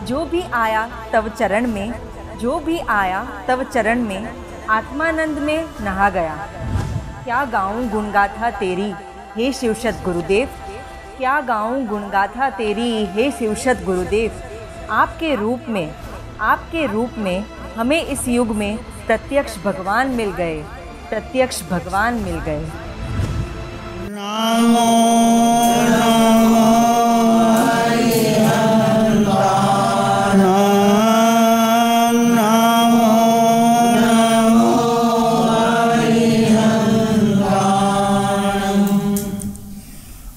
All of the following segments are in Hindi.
जो भी आया तव चरण में, जो भी आया तव चरण में, आत्मानंद में नहा गया। क्या गाऊं गुणगाथा तेरी हे शिवशत गुरुदेव, क्या गाऊं गुणगाथा तेरी हे शिवशत गुरुदेव। आपके रूप में हमें इस युग में प्रत्यक्ष भगवान मिल गए, प्रत्यक्ष भगवान मिल गए। नमो नमो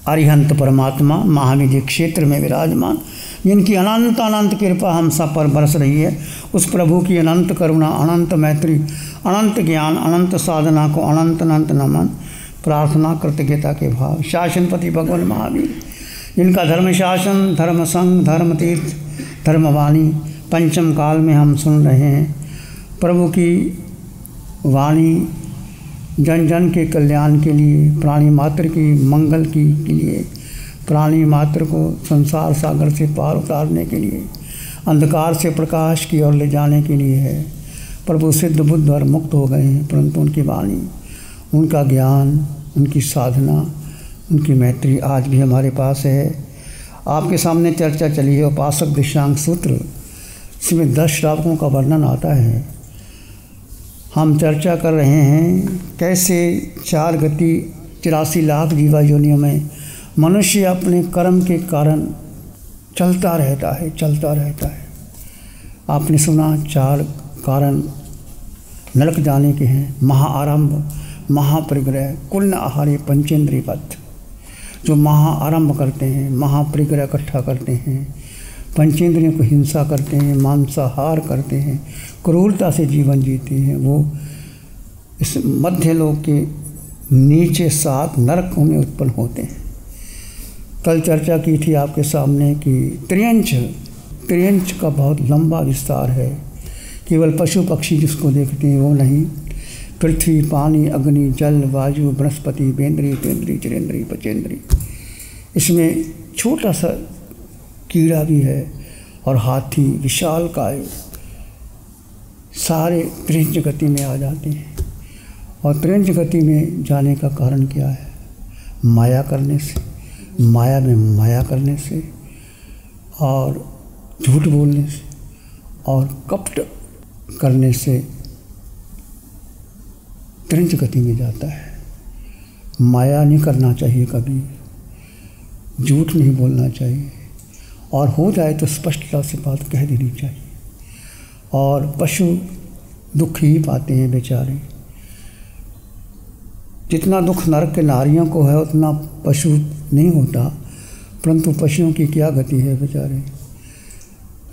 अरिहंत परमात्मा महाविद्य क्षेत्र में विराजमान, जिनकी अनंत अनंत कृपा हम सब पर बरस रही है, उस प्रभु की अनंत करुणा, अनंत मैत्री, अनंत ज्ञान, अनंत साधना को अनंत अनंत नमन, प्रार्थना कृतज्ञता के भाव। शासनपति भगवान महावीर, जिनका धर्म शासन, धर्म संग, धर्म तीर्थ, धर्मवाणी पंचम काल में हम सुन रहे हैं। प्रभु की वाणी जन जन के कल्याण के लिए, प्राणी मात्र की मंगल के लिए, प्राणी मात्र को संसार सागर से पार उतारने के लिए, अंधकार से प्रकाश की ओर ले जाने के लिए है। प्रभु सिद्ध बुद्ध और मुक्त हो गए हैं, परंतु उनकी वाणी, उनका ज्ञान, उनकी साधना, उनकी मैत्री आज भी हमारे पास है। आपके सामने चर्चा चली है उपासक दिशांग सूत्र, इसमें 10 श्रावकों का वर्णन आता है। हम चर्चा कर रहे हैं कैसे 4 गति 84 लाख जीवा योनियों में मनुष्य अपने कर्म के कारण चलता रहता है। आपने सुना 4 कारण नरक जाने के हैं। महाआरंभ, महापरिग्रह, कुल आहार्य, पंचेंद्रिय पथ। जो महाआरंभ करते हैं, महापरिग्रह इकट्ठा करते हैं, पंचेंद्रियों को हिंसा करते हैं, मांसाहार करते हैं, क्रूरता से जीवन जीते हैं, वो इस मध्य लोक के नीचे 7 नरकों में उत्पन्न होते हैं। कल चर्चा की थी आपके सामने कि त्रियंच का बहुत लंबा विस्तार है। केवल पशु पक्षी जिसको देखते हैं वो नहीं, पृथ्वी, पानी, अग्नि, जल, वायु, बृहस्पति, बेंद्री, तेंद्री, चिरेंद्री, पचेंद्री, इसमें छोटा सा कीड़ा भी है, और हाथी, विशालकाय, सारे त्रिंच गति में आ जाते हैं। और त्रिंच गति में जाने का कारण क्या है? माया करने से, माया में माया करने से, और झूठ बोलने से, और कपट करने से त्रिंच गति में जाता है। माया नहीं करना चाहिए, कभी झूठ नहीं बोलना चाहिए, और हो जाए तो स्पष्टता से बात कह देनी चाहिए। और पशु दुख ही पाते हैं बेचारे। जितना दुख नरक के नारियों को है उतना पशु नहीं होता, परंतु पशुओं की क्या गति है बेचारे।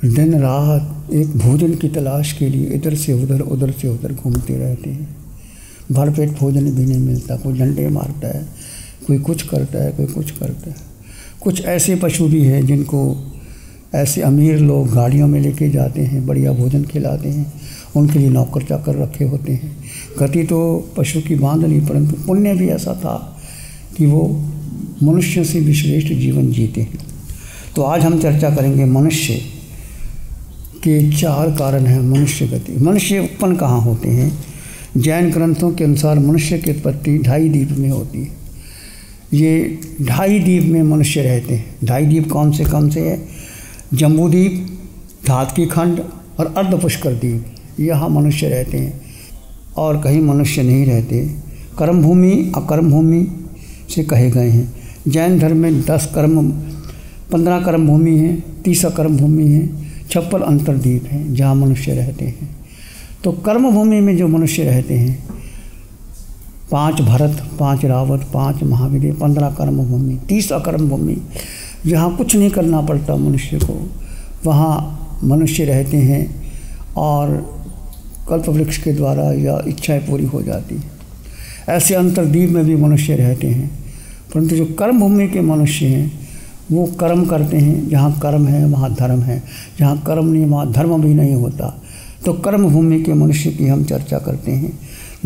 दिन रात एक भोजन की तलाश के लिए इधर से उधर घूमते रहते हैं। भरपेट भोजन भी नहीं मिलता, कोई डंडे मारता है, कोई कुछ करता है, कोई कुछ करता है। कुछ ऐसे पशु भी हैं जिनको ऐसे अमीर लोग गाड़ियों में लेके जाते हैं, बढ़िया भोजन खिलाते हैं, उनके लिए नौकर चाकर रखे होते हैं। गति तो पशु की बांधनी, परंतु पुण्य भी ऐसा था कि वो मनुष्य से भी श्रेष्ठ जीवन जीते हैं। तो आज हम चर्चा करेंगे मनुष्य के 4 कारण हैं मनुष्य गति। मनुष्य उत्पन्न कहाँ होते हैं? जैन ग्रंथों के अनुसार मनुष्य की उत्पत्ति 2.5 द्वीप में होती है। ये 2.5 द्वीप में मनुष्य रहते हैं। 2.5 द्वीप कौन से है? जम्बूद्वीप, धातकी खंड और अर्धपुष्कर द्वीप, यहाँ मनुष्य रहते हैं, और कहीं मनुष्य नहीं रहते। कर्म भूमि अकर्म भूमि से कहे गए हैं। जैन धर्म में 15 कर्म भूमि है, 30 अकर्म भूमि है, 56 अंतर्द्वीप हैं जहाँ मनुष्य रहते हैं। तो कर्म भूमि में जो मनुष्य रहते हैं, 5 भरत, 5 रावत, 5 महावीर, 15 कर्म भूमि, 30 अकर्म भूमि, जहाँ कुछ नहीं करना पड़ता मनुष्य को, वहाँ मनुष्य रहते हैं और कल्प वृक्ष के द्वारा या इच्छाएं पूरी हो जाती हैं। ऐसे अंतर्द्वीप में भी मनुष्य रहते हैं, परंतु जो कर्म भूमि के मनुष्य हैं वो कर्म करते हैं। जहाँ कर्म है वहाँ धर्म है, जहाँ कर्म नहीं वहाँ धर्म भी नहीं होता। तो कर्म भूमि के मनुष्य की हम चर्चा करते हैं।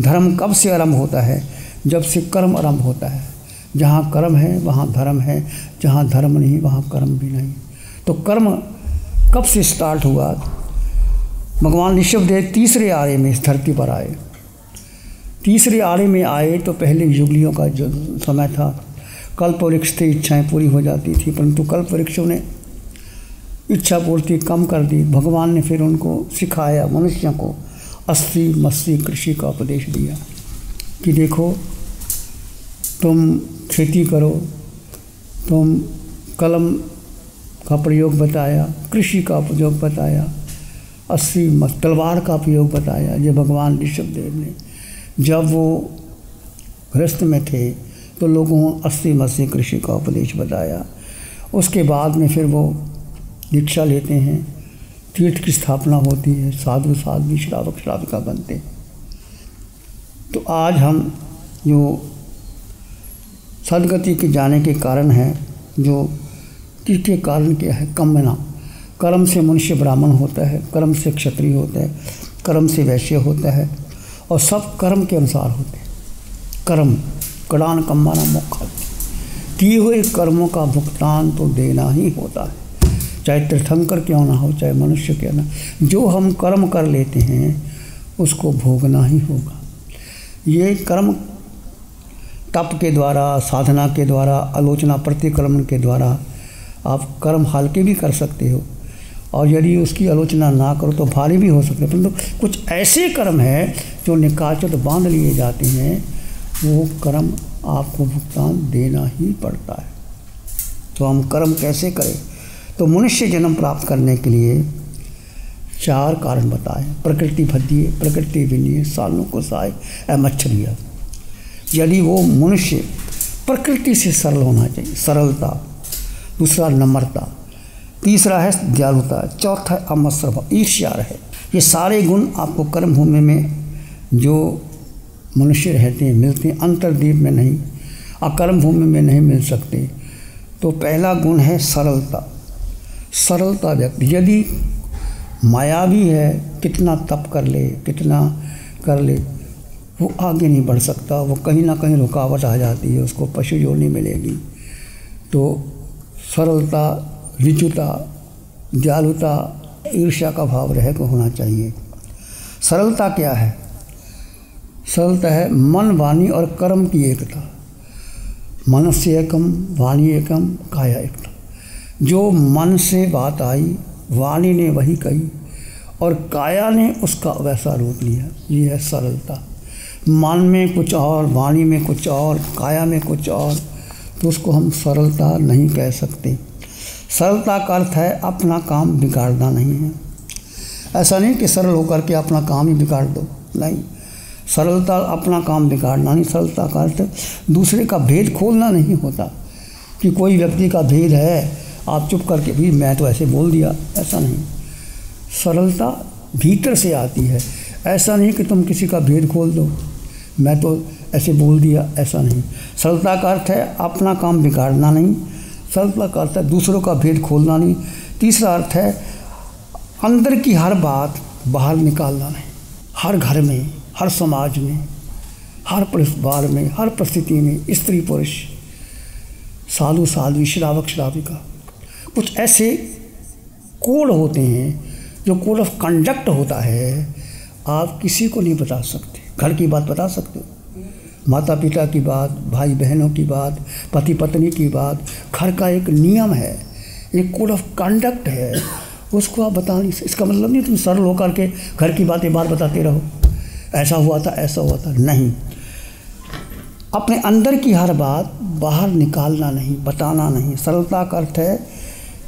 धर्म कब से आरंभ होता है? जब से कर्म आरंभ होता है। जहाँ कर्म है वहाँ धर्म है, जहाँ धर्म नहीं वहाँ कर्म भी नहीं। तो कर्म कब से स्टार्ट हुआ? भगवान ऋषभदेव तीसरे आरे में इस धरती पर आए। तीसरे आरे में आए तो पहले युगलियों का जो समय था, कल्प वृक्ष थे, इच्छाएं पूरी हो जाती थी, परंतु कल्प वृक्षों ने इच्छा पूर्ति कम कर दी। भगवान ने फिर उनको सिखाया, मनुष्यों को अस्सी मस्सी कृषि का उपदेश दिया कि देखो तुम खेती करो, तुम कलम का प्रयोग बताया, कृषि का प्रयोग बताया, अस्सी तलवार का प्रयोग बताया। ये भगवान ऋषभदेव ने जब वो गृहस्थ में थे तो लोगों को अस्सी मस्सी कृषि का उपदेश बताया। उसके बाद में फिर वो दीक्षा लेते हैं, तीर्थ की स्थापना होती है, साधु साध्वी श्रावक श्राविका बनते हैं। तो आज हम जो सदगति के जाने के कारण है, जो किसके कारण क्या है? कर्मना। कर्म से मनुष्य ब्राह्मण होता है, कर्म से क्षत्रिय होता है, कर्म से वैश्य होता है, और सब कर्म के अनुसार होते हैं। कर्म कड़ान कम्माना मोक्ष, किए हुए कर्मों का भुगतान तो देना ही होता है, चाहे तीर्थंकर क्यों ना हो, चाहे मनुष्य क्यों ना। जो हम कर्म कर लेते हैं उसको भोगना ही होगा। ये कर्म तप के द्वारा, साधना के द्वारा, आलोचना प्रतिक्रमण के द्वारा आप कर्म हल्के भी कर सकते हो, और यदि उसकी आलोचना ना करो तो भारी भी हो सकते हैं। परंतु कुछ ऐसे कर्म हैं जो निकाचत बांध लिए जाते हैं, वो कर्म आपको भुगतान देना ही पड़ता है। तो हम कर्म कैसे करें? तो मनुष्य जन्म प्राप्त करने के लिए 4 कारण बताए। प्रकृति भद्य, प्रकृति विनय, सालों को साय, मच्छरिया। यदि वो मनुष्य प्रकृति से सरल होना चाहिए, सरलता। दूसरा नम्रता, तीसरा है दयालुता, चौथा है अमत्सर, ईर्ष्या है। ये सारे गुण आपको कर्म भूमि में जो मनुष्य रहते हैं मिलते हैं, अंतर्दीप में नहीं, अकर्म भूमि में नहीं मिल सकते। तो पहला गुण है सरलता। सरलता व्यक्ति यदि मायावी है, कितना तप कर ले, कितना कर ले, वो आगे नहीं बढ़ सकता, वो कहीं ना कहीं रुकावट आ जाती है, उसको पशु योनि मिलेगी। तो सरलता, ऋजुता, दयालुता, ईर्ष्या का भाव रह को होना चाहिए। सरलता क्या है? सरलता है मन, वाणी और कर्म की एकता। मनस्य एकम, वाणी एकम, काया एकता। जो मन से बात आई, वाणी ने वही कही और काया ने उसका वैसा रूप लिया, ये है सरलता। मन में कुछ और, वाणी में कुछ और, काया में कुछ और, तो उसको हम सरलता नहीं कह सकते। सरलता का अर्थ है अपना काम बिगाड़ना नहीं है। ऐसा नहीं कि सरल होकर के अपना काम ही बिगाड़ दो, नहीं। सरलता अपना काम बिगाड़ना नहीं, सरलता का अर्थ दूसरे का भेद खोलना नहीं होता कि कोई व्यक्ति का भेद है, आप चुप करके भी मैं तो ऐसे बोल दिया, ऐसा नहीं। सरलता भीतर से आती है, ऐसा नहीं कि तुम किसी का भेद खोल दो, मैं तो ऐसे बोल दिया, ऐसा नहीं। सरलता का अर्थ है अपना काम बिगाड़ना नहीं, सरलता का अर्थ है दूसरों का भेद खोलना नहीं। तीसरा अर्थ है अंदर की हर बात बाहर निकालना नहीं। हर घर में, हर समाज में, हर परिवार में, हर परिस्थिति में स्त्री पुरुष, साधु साध्वी, श्रावक श्राविका, कुछ ऐसे कोड होते हैं जो कोड ऑफ कंडक्ट होता है, आप किसी को नहीं बता सकते। घर की बात बता सकते हो, माता पिता की बात, भाई बहनों की बात, पति पत्नी की बात, घर का एक नियम है, एक कोड ऑफ कंडक्ट है, उसको आप बता नहीं सकते। इसका मतलब नहीं तुम सरल होकर के घर की बातें बार बताते रहो, ऐसा हुआ था, ऐसा हुआ था, नहीं। अपने अंदर की हर बात बाहर निकालना नहीं, बताना नहीं। सरलता का अर्थ है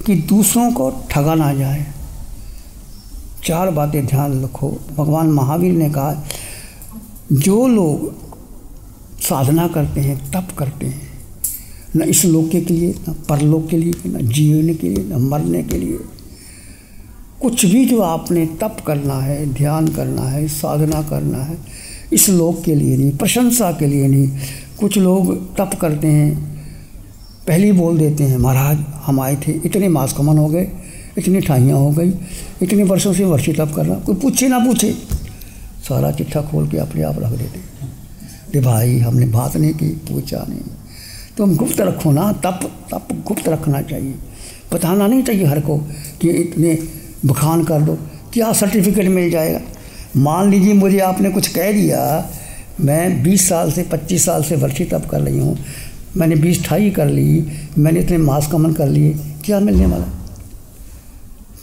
कि दूसरों को ठगा ना जाए। 4 बातें ध्यान रखो। भगवान महावीर ने कहा जो लोग साधना करते हैं, तप करते हैं, न इस लोक के लिए, न परलोक के लिए, न जीवन के लिए, न मरने के लिए, कुछ भी जो आपने तप करना है, ध्यान करना है, साधना करना है, इस लोक के लिए नहीं, प्रशंसा के लिए नहीं। कुछ लोग तप करते हैं, पहले ही बोल देते हैं महाराज हम आए थे, इतने मास कमन हो गए, इतनी ठाइयाँ हो गई, इतने वर्षों से वर्षी तप कर रहा, कोई पूछे ना पूछे, सारा चिट्ठा खोल के अपने आप रख देते हैं। अरे भाई हमने बात नहीं की, पूछा नहीं, तुम गुप्त रखो ना। तप गुप्त रखना चाहिए। बताना नहीं चाहिए हर को कि इतने बखान कर दो, क्या सर्टिफिकेट मिल जाएगा। मान लीजिए मुझे आपने कुछ कह दिया, मैं 20 साल से 25 साल से वर्षी तप कर रही हूँ, मैंने 20-28 कर ली, मैंने इतने मास कमन कर लिए, क्या मिलने वाला।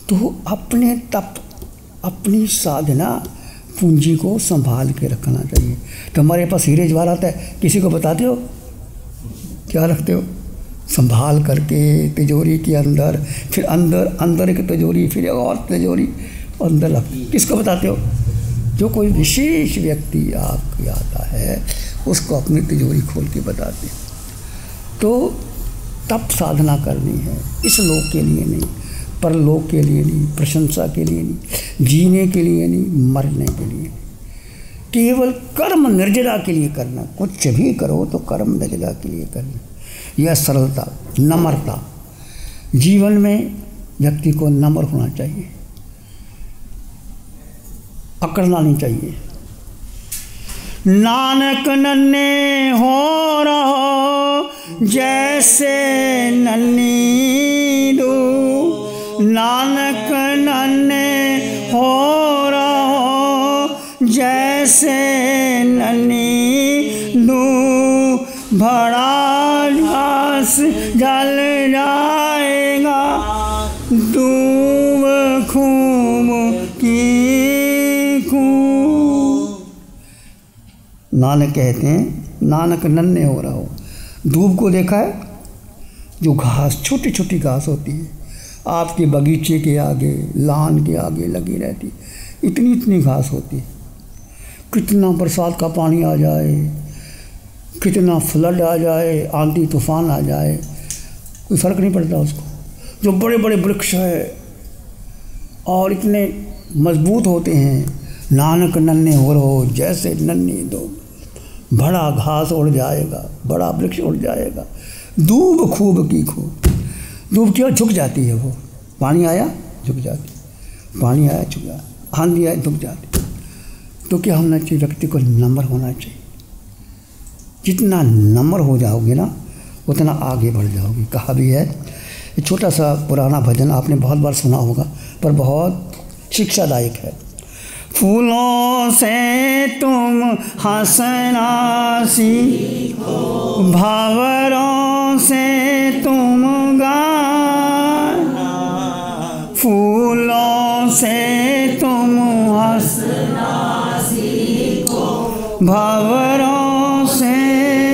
तो अपने तप, अपनी साधना पूंजी को संभाल के रखना चाहिए। तो हमारे पास हीरे जवाहरात है, किसी को बताते हो? क्या रखते हो? संभाल करके तिजोरी के अंदर, फिर अंदर की तिजोरी, फिर और तिजोरी अंदर रख, किसको बताते हो? जो कोई विशेष व्यक्ति आपके आता है उसको अपनी तिजोरी खोल के बताते हैं। तो तप साधना करनी है, इस लोक के लिए नहीं, परलोक के लिए नहीं, प्रशंसा के लिए नहीं, जीने के लिए नहीं, मरने के लिए नहीं, केवल कर्म निर्जरा के लिए करना। कुछ भी करो तो कर्म निर्जरा के लिए करना। यह सरलता, नम्रता, जीवन में व्यक्ति को नम्र होना चाहिए, अकड़ना नहीं चाहिए। नानक नन्हे हो रहो जैसे नन्ही दूब, नानक नन्हे हो रहो जैसे नन्ही दूब, भड़ा घास जल जाएगा दूब खूब की खूब। नानक कहते हैं, नानक नन्हे हो रहा हो। दूब को देखा है? जो घास, छोटी छोटी घास होती है, आपके बगीचे के आगे, लान के आगे लगी रहती, इतनी इतनी घास होती है। कितना बरसात का पानी आ जाए, कितना फ्लड आ जाए, आंधी तूफान आ जाए, कोई फ़र्क नहीं पड़ता उसको। जो बड़े बड़े वृक्ष है और इतने मजबूत होते हैं, नानक नन्हे हो रहो जैसे नन्ही दूब, बड़ा घास उड़ जाएगा, बड़ा वृक्ष उड़ जाएगा, दूब खूब की खूब। दूब क्यों झुक जाती है? वो पानी आया झुक जाती, पानी आया झुक जाती, आंधी आया झुक जाती। तो क्या होना चाहिए? व्यक्ति को नम्र होना चाहिए। जितना नम्र हो जाओगे ना, उतना आगे बढ़ जाओगे। कहा भी है, एक छोटा सा पुराना भजन आपने बहुत बार सुना होगा, पर बहुत शिक्षादायक है। फूलों से तुम हंसना सीखो, भंवरों से तुम गाना, फूलों से तुम हंसना सीखो, भंवरों से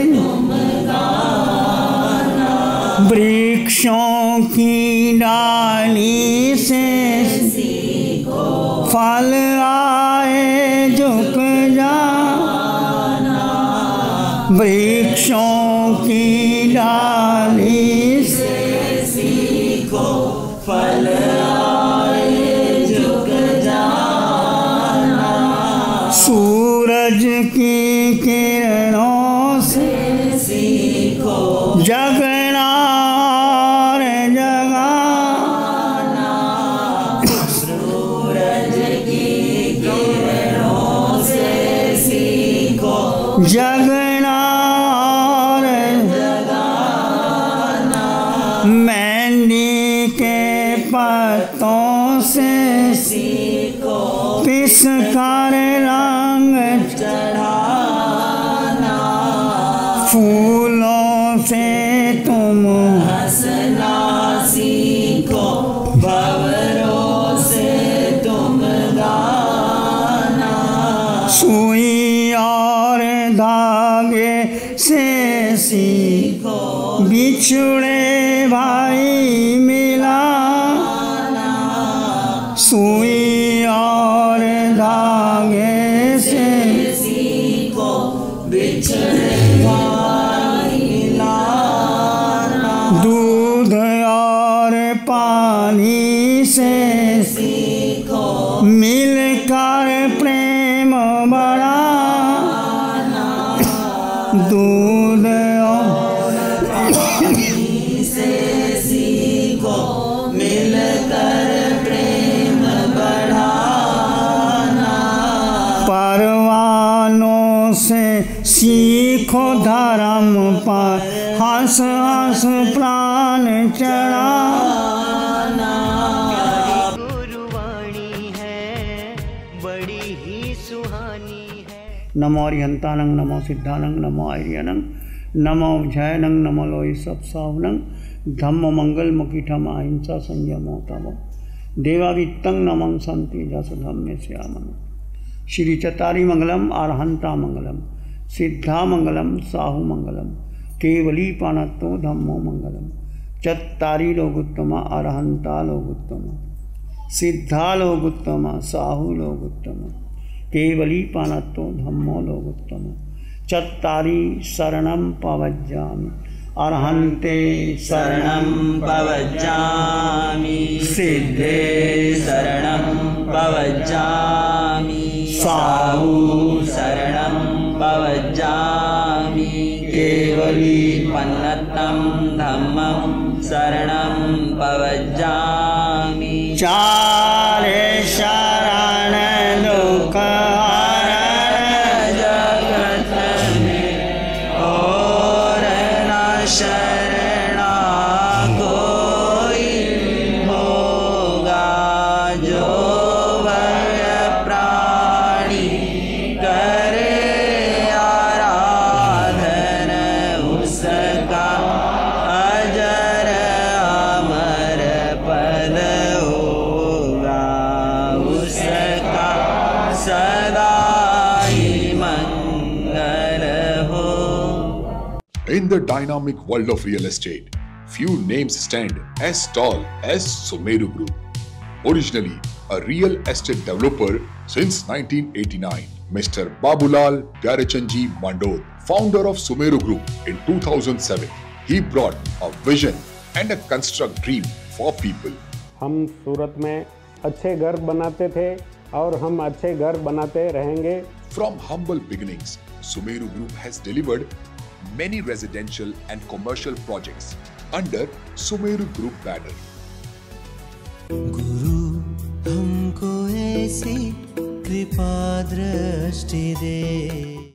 तुम गाना, वृक्षों की डाली से सीखो, फल आए झुक जाना, वृक्षों की डाली से सीखो, फल आए झुक जाना, सूरज की किरणों से सीखो, जगना और जगाना, सूरज की किरणों से सीखो, जगना और जगाना, मेहंदी के पत्तों से सीखो, पिस कर रंग चढ़ाना, फूलों से तुम हंसना सीखो, भंवरों से तुम गाना, सुई और धागे से सीखो, बिछड़े भाई मिलाना, सुई और धागे से सीखो, बिछड़े भाई मिलाना, दूध और पानी से सीखो, मिलकर प्रेम बढ़ाना, दूध और पानी से सीखो, मिलकर प्रेम बढ़ाना, परवानों से सीखो धर्म पर हंस हंस प्राण चढ़ाना, नमो अरिहंतानं, नमो सिद्धानं, नमो आर्यनं, नमो जयनं, नमो लोई सब सावनं, धम्म मंगल मुकीठम अहिंसा संयमो तम देवावित्तं नमं संति जस धम्मे श्यामन। श्री चतारी मंगलम, अरहंता मंगलम, सिद्धा मंगलम, साहु मंगलम, केवली पाणत्तो धम्मो मंगलम। चत्तारी लोगुत्तमा, अरहंता लोगुत्तमा, सिद्धा लोगुत्तमा, साहु लोगुत्तमा, केवली पाणत्तो धम्मो लोगुत्तमा। चत्तारी शरणं पवज्जामि, अरहन्ते शरणं पवज्जामि, सिद्धे शरणं पवज्जामि, साहु शरणं पवज्जामि, केवली पन्नतं धम्मं शरणं पवज्जामि। चारे शरण दुख हरण जगत में और न शरणा कोई होगा, जो भय प्राणी करे आराधन, उसका अजर अमर पद होगा, उसका सदा ही मंगल हो। In the dynamic world of real estate, few names stand as tall as Sumeru Group. Originally a real estate developer since 1989, Mr. Babulal Pyarachandji Mandor, founder of Sumeru Group in 2007, he brought a vision and a construct dream for people. हम सूरत में अच्छे घर बनाते थे और हम अच्छे घर बनाते रहेंगे। From humble beginnings, Sumeru Group has delivered many residential and commercial projects under Sumeru Group banner. गुरु हमको ऐसी कृपा दृष्टि दे।